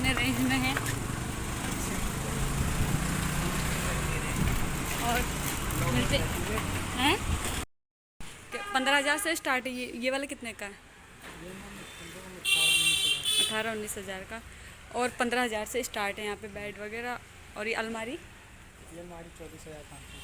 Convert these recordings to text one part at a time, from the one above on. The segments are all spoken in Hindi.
कितने रेंज में है और मिलते हैं। 15,000 से स्टार्ट है ये वाला कितने का है? 18-19 हज़ार का। और 15,000 से स्टार्ट है यहाँ पे बेड वगैरह। और ये अलमारी 24,500।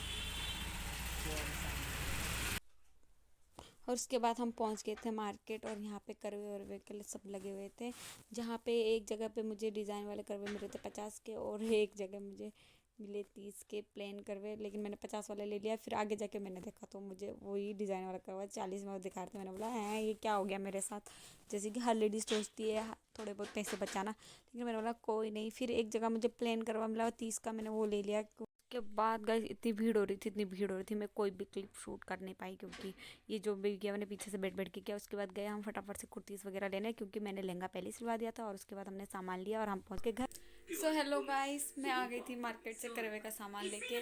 और उसके बाद हम पहुँच गए थे मार्केट और यहाँ पे करवे वरवे के लिए सब लगे हुए थे। जहाँ पे एक जगह पे मुझे डिज़ाइन वाले करवे मिले थे 50 के और एक जगह मुझे मिले 30 के प्लेन करवे, लेकिन मैंने 50 वाला ले लिया। फिर आगे जाके मैंने देखा तो मुझे वही डिज़ाइन वाला करवा 40 में दिखा रहे थे। मैंने बोला है ये क्या हो गया मेरे साथ। जैसे कि हर लेडीज़ सोचती है थोड़े बहुत पैसे बचाना, लेकिन मैंने बोला कोई नहीं। फिर एक जगह मुझे प्लेन करवा मिला 30 का, मैंने वो ले लिया। के बाद गाइस इतनी भीड़ हो रही थी, इतनी भीड़ हो रही थी, मैं कोई भी क्लिप शूट कर नहीं पाई क्योंकि ये जो भी किया मैंने पीछे से बैठ बैठ के किया। उसके बाद गए हम फटाफट से कुर्तीज़ वगैरह लेने, क्योंकि मैंने लहंगा पहले ही सिलवा दिया था। और उसके बाद हमने सामान लिया और हम पहुंच गए घर। सो हेलो गाइस, मैं आ गई थी मार्केट से करवे का सामान लेके।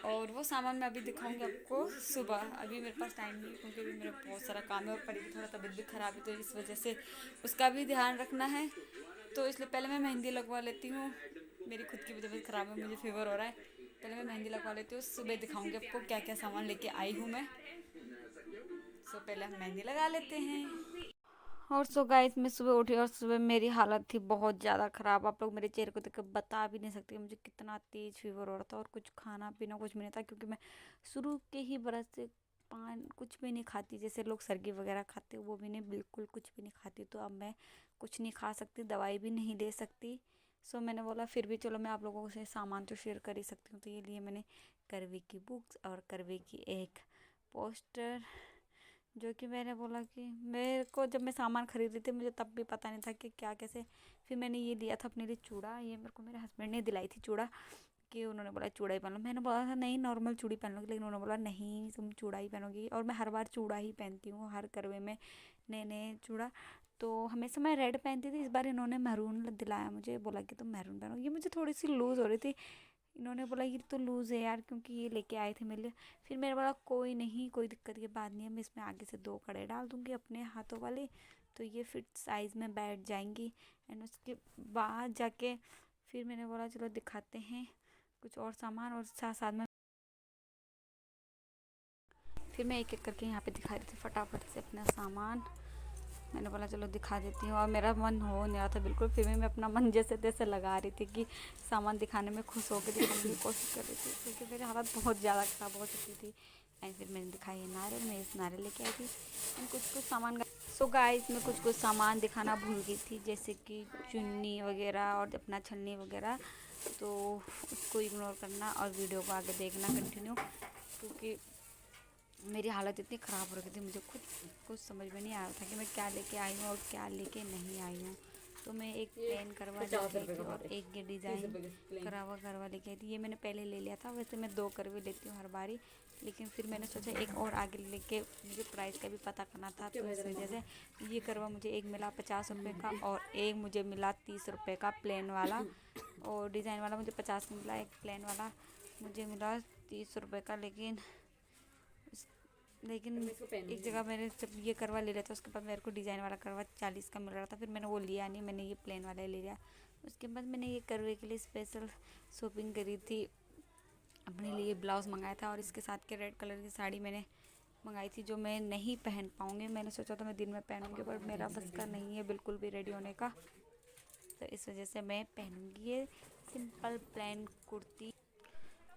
और वो सामान मैं अभी दिखाऊंगी आपको सुबह। अभी मेरे पास टाइम नहीं क्योंकि अभी मेरा बहुत सारा काम है और परी की थोड़ा तबीयत भी ख़राब है, तो इस वजह से उसका भी ध्यान रखना है। तो इसलिए पहले मैं मेहंदी लगवा लेती हूँ। मेरी खुद की भी तबीयत ख़राब है, मुझे फीवर हो रहा है। पहले मैं मेहंदी लगवा लेती हूँ, सुबह दिखाऊंगी आपको क्या क्या सामान लेके आई हूँ मैं। सो पहले हम मेहंदी लगा लेते हैं। और सो गाइस मैं सुबह उठी और सुबह मेरी हालत थी बहुत ज़्यादा ख़राब। आप लोग मेरे चेहरे को देख कर बता भी नहीं सकते कि मुझे कितना तेज़ फीवर हो रहा था। और कुछ खाना पीना कुछ भी नहीं था, क्योंकि मैं शुरू के ही बरस से पान कुछ भी नहीं खाती। जैसे लोग सर्गी वगैरह खाते वो भी नहीं, बिल्कुल कुछ भी नहीं खाती। तो अब मैं कुछ नहीं खा सकती, दवाई भी नहीं ले सकती। सो मैंने बोला फिर भी चलो मैं आप लोगों से सामान तो शेयर कर ही सकती हूँ। तो ये लिए मैंने करवे की बुक्स और करवे की एक पोस्टर, जो कि मैंने बोला कि मेरे को जब मैं सामान खरीद रही थी मुझे तब भी पता नहीं था कि क्या कैसे। फिर मैंने ये लिया था अपने लिए चूड़ा। ये मेरे को मेरे हस्बैंड ने दिलाई थी चूड़ा, कि उन्होंने बोला चूड़ा ही पहन लो। मैंने बोला था नहीं नॉर्मल चूड़ी पहन लोगी, लेकिन उन्होंने बोला नहीं तुम चूड़ा ही पहनोगी। और मैं हर बार चूड़ा ही पहनती हूँ हर करवे में, नए नए चूड़ा। तो हमेशा मैं रेड पहनती थी, इस बार इन्होंने मैरून दिलाया मुझे, बोला कि तुम मैरून पहनो। ये मुझे थोड़ी सी लूज़ हो रही थी, इन्होंने बोला ये तो लूज़ है यार, क्योंकि ये लेके आए थे मेरे लिए। फिर मैंने बोला कोई नहीं, कोई दिक्कत की बात नहीं है, मैं इसमें आगे से 2 कड़े डाल दूँगी अपने हाथों वाले, तो ये फिट साइज़ में बैठ जाएंगी। एंड उसके बाद जाके फिर मैंने बोला चलो दिखाते हैं कुछ और सामान। और साथ साथ में फिर मैं एक एक करके यहाँ पे दिखा रही थी फटाफट से अपना सामान। मैंने बोला चलो दिखा देती हूँ, और मेरा मन हो नहीं रहा था बिल्कुल। फिर भी मैं अपना मन जैसे तैसे लगा रही थी कि सामान दिखाने में खुश होकर दिखाने की कोशिश कर रही थी, क्योंकि मेरी हालत बहुत ज़्यादा ख़राब हो चुकी थी। एंड फिर मैंने दिखाई ये नारियल, मैं इस नारियल लेके आई थी। एंड कुछ कुछ सामान सो गाइस मैं कुछ कुछ सामान दिखाना भूल गई थी, जैसे कि चुन्नी वगैरह और अपना छन्नी वगैरह। तो उसको इग्नोर करना और वीडियो को आगे देखना कंटिन्यू, क्योंकि मेरी हालत इतनी ख़राब हो रही थी मुझे खुद कुछ समझ में नहीं आ रहा था कि मैं क्या लेके आई हूँ और क्या लेके नहीं आई हूँ। तो मैं एक प्लेन करवा लेके आई थी और एक ये डिज़ाइन करवा लेके आई थी। ये मैंने पहले ले लिया था, वैसे मैं 2 करवे लेती हूँ हर बारी, लेकिन फिर मैंने सोचा एक और आगे लेके मुझे प्राइस का भी पता करना था। तो इस वजह से ये करवा मुझे एक मिला 50 रुपये का और एक मुझे मिला 30 रुपये का प्लेन वाला। और डिज़ाइन वाला मुझे 50 में मिला, एक प्लेन वाला मुझे मिला 30 रुपये का। लेकिन एक जगह मैंने जब ये करवा ले लिया था उसके बाद मेरे को डिज़ाइन वाला करवा 40 का मिल रहा था, फिर मैंने वो लिया नहीं, मैंने ये प्लेन वाला ले लिया। उसके बाद मैंने ये करवे के लिए स्पेशल शॉपिंग करी थी, अपने लिए ब्लाउज़ मंगाया था। और इसके साथ के रेड कलर की साड़ी मैंने मंगाई थी, जो मैं नहीं पहन पाऊँगी। मैंने सोचा था मैं दिन में पहनूँगी, पर मेरा बस का नहीं है बिल्कुल भी रेडी होने का, तो इस वजह से मैं पहनूँगी ये सिंपल प्लेन कुर्ती,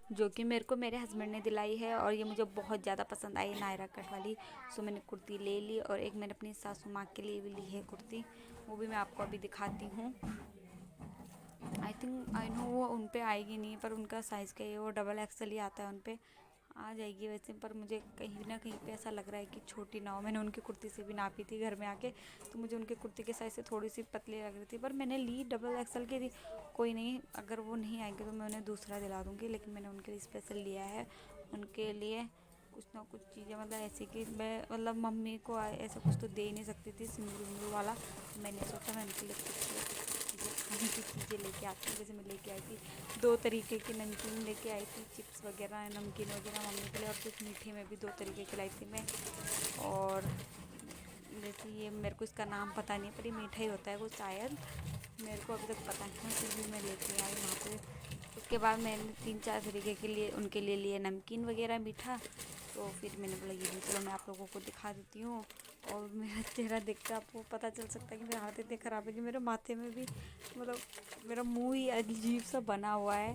जो कि मेरे को मेरे हस्बैंड ने दिलाई है। और ये मुझे बहुत ज़्यादा पसंद आई नायरा कट वाली। सो मैंने कुर्ती ले ली, और एक मैंने अपनी सासू माँ के लिए भी ली है कुर्ती, वो भी मैं आपको अभी दिखाती हूँ। आई नो वो उन पे आएगी नहीं, पर उनका साइज़ का ये वो डबल एक्सल ही आता है, उन पे आ जाएगी वैसे। पर मुझे कहीं ना कहीं पे ऐसा लग रहा है कि छोटी ना हो। मैंने उनकी कुर्ती से भी नापी थी घर में आके, तो मुझे उनकी कुर्ती के साइज़ से थोड़ी सी पतली लग रही थी, पर मैंने ली डबल एक्सल की थी। कोई नहीं, अगर वो नहीं आएंगे तो मैं उन्हें दूसरा दिला दूँगी, लेकिन मैंने उनके लिए स्पेशल लिया है। उनके लिए कुछ ना कुछ चीज़ें, मतलब ऐसी कि मैं मतलब मम्मी को ऐसा कुछ तो दे ही नहीं सकती थी सिंदूर विंदूर वाला। मैंने सोचा मैं उनके लिए कुछ चीज़ें खाने की चीज़ें लेके आती हूँ। जैसे मैं लेके आई थी 2 तरीके की नमकीन लेके आई थी, चिप्स वगैरह नमकीन वगैरह मम्मी के लिए, और कुछ मीठे में भी 2 तरीके की लाई थी मैं। और जैसे ये मेरे को इसका नाम पता नहीं है, पर ये मीठा ही होता है वो शायद, मेरे को अभी तक पता नहीं, फिर भी मैं लेके आई वहाँ पे। उसके बाद मैंने 3-4 तरीके के लिए उनके लिए लिए नमकीन वगैरह मीठा। तो फिर मैंने बोला ये भी चलो मैं आप लोगों को दिखा देती हूँ। और मेरा चेहरा देख के आपको पता चल सकता है कि मेरा हाथ इतने ख़राब है कि मेरे माथे में भी मतलब मेरा मुँह ही अजीब सा बना हुआ है।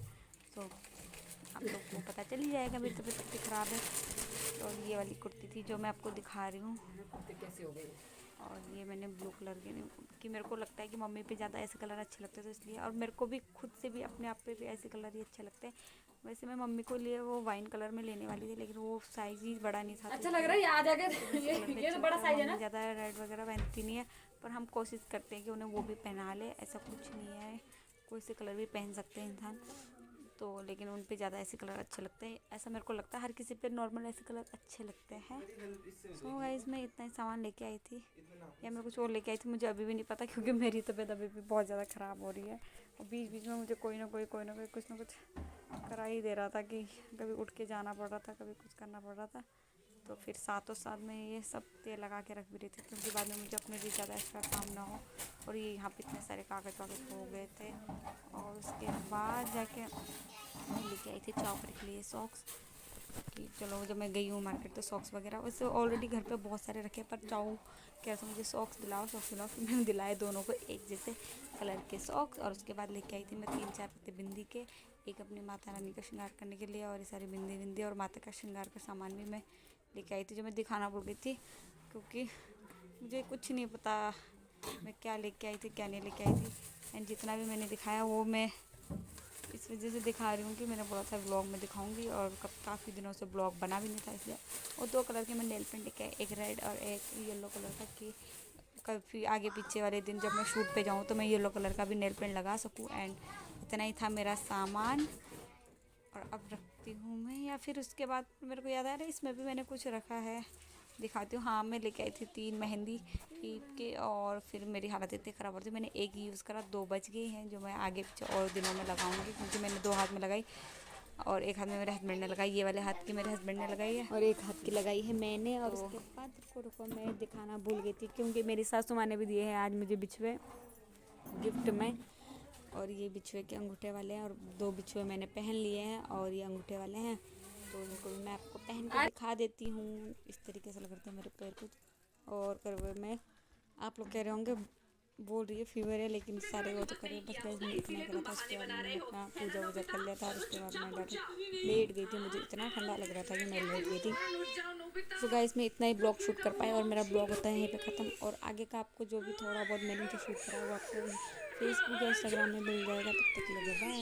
तो आप लोग को पता चल ही जाएगा मेरी तबीयत कितनी ख़राब है। तो ये वाली कुर्ती थी जो मैं आपको दिखा रही हूँ। कैसे हो गई। और ये मैंने ब्लू कलर की मेरे को लगता है कि मम्मी पे ज़्यादा ऐसे कलर अच्छे लगते हैं तो इसलिए, और मेरे को भी खुद से भी अपने आप पे भी ऐसे कलर ही अच्छे लगते हैं। वैसे मैं मम्मी को लिए वो वाइन कलर में लेने वाली थी, लेकिन वो साइज़ ही बड़ा नहीं था। अच्छा लग रहा है, ये आ जाएगा। ये तो बड़ा साइज है ना। ज़्यादा रेड वगैरह पहनती नहीं है, पर हम कोशिश करते हैं कि उन्हें वो भी पहना ले। ऐसा कुछ नहीं है, कोई से कलर भी पहन सकते हैं इंसान तो, लेकिन उन पे ज़्यादा ऐसे कलर अच्छे लगते हैं, ऐसा मेरे को लगता है। हर किसी पे नॉर्मल ऐसे कलर अच्छे लगते हैं। सो गाइस मैं इतना ही सामान लेके आई थी, या मैं कुछ और लेके आई थी मुझे अभी भी नहीं पता, क्योंकि मेरी तबीयत अभी भी बहुत ज़्यादा ख़राब हो रही है। और बीच बीच में मुझे कोई ना कोई कुछ ना कुछ करा ही दे रहा था कि कभी उठ के जाना पड़ रहा था, कभी कुछ करना पड़ रहा था। तो फिर साथों साथ में ये सब तेल लगा के रख भी रही थी, क्योंकि बाद में मुझे अपने भी ज़्यादा एक्स्ट्रा काम ना हो। और ये यहाँ पे इतने सारे कागज़ वागज़ हो गए थे। और उसके बाद जाके मैं लेके आई थी चॉपर के लिए सॉक्स, कि चलो जब मैं गई हूँ मार्केट तो सॉक्स वगैरह वैसे ऑलरेडी घर पे बहुत सारे रखे, पर चाहूँ कैसे मुझे सॉक्स दिलाओ। फिर मैंने दिलाए दोनों को एक जैसे कलर के सॉक्स। और उसके बाद लेके आई थी मैं 3-4 पत्ते बिंदी के, एक अपनी माता रानी का श्रृंगार करने के लिए, और ये सारी बिंदी और माता का श्रृंगार का सामान भी मैं लेके आई थी, जो मैं दिखाना भूल गई थी, क्योंकि मुझे कुछ नहीं पता मैं क्या लेके आई थी क्या नहीं लेके आई थी। एंड जितना भी मैंने दिखाया वो मैं इस वजह से दिखा रही हूँ कि मैंने बोला था व्लॉग में दिखाऊंगी, और काफ़ी दिनों से ब्लॉग बना भी नहीं था इसलिए। और 2 कलर के मैं नेल पेंट लेके आई, एक रेड और एक येलो कलर का, कि कभी आगे पीछे वाले दिन जब मैं शूट पे जाऊँ तो मैं येलो कलर का भी नेल पेंट लगा सकूँ। एंड इतना ही था मेरा सामान। और अब रखती हूँ मैं, या फिर उसके बाद मेरे को याद आ रहा है इसमें भी मैंने कुछ रखा है, दिखाती हूँ। हाँ मैं लेके आई थी 3 मेहंदी ईद के, और फिर मेरी हालत इतनी ख़राब हो रही थी, मैंने एक ही यूज़ करा, 2 बच गई हैं जो मैं आगे पीछे और दिनों में लगाऊंगी, क्योंकि मैंने 2 हाथ में लगाई और एक हाथ में मेरे हस्बैंड ने लगाई, ये वाले हाथ की मेरे हस्बैंड ने लगाई है और एक हाथ की लगाई है मैंने। और उसके बाद रुको मैं दिखाना भूल गई थी, क्योंकि मेरी सासू माँ ने भी दिए हैं आज मुझे बिछुए गिफ्ट में। और ये बिछुए के अंगूठे वाले हैं, और 2 बिछुए मैंने पहन लिए हैं और ये अंगूठे वाले हैं, तो इनको भी मैं आपको पहन के दिखा देती हूँ। इस तरीके से लग रहे थे मेरे पैर कुछ। और करवे में आप लोग कह रहे होंगे बोल रही है फीवर है, लेकिन सारे वो तो करे, बस गैस में इतना करा था। उसके बाद मैंने अपना पूजा वूजा कर लिया था, और उसके बाद मैं लेट गई थी, मुझे इतना ठंडा लग रहा था कि मैं लेट गई थी। तो गाइस मैं इतना ही ब्लॉग शूट कर पाई, और मेरा ब्लॉग होता है यहीं पे ख़त्म। और आगे का आपको जो भी थोड़ा बहुत मैंने जो शूट करा वो आपको फेसबुक या इंस्टाग्राम में मिल जाएगा। तब तक लगे बाय।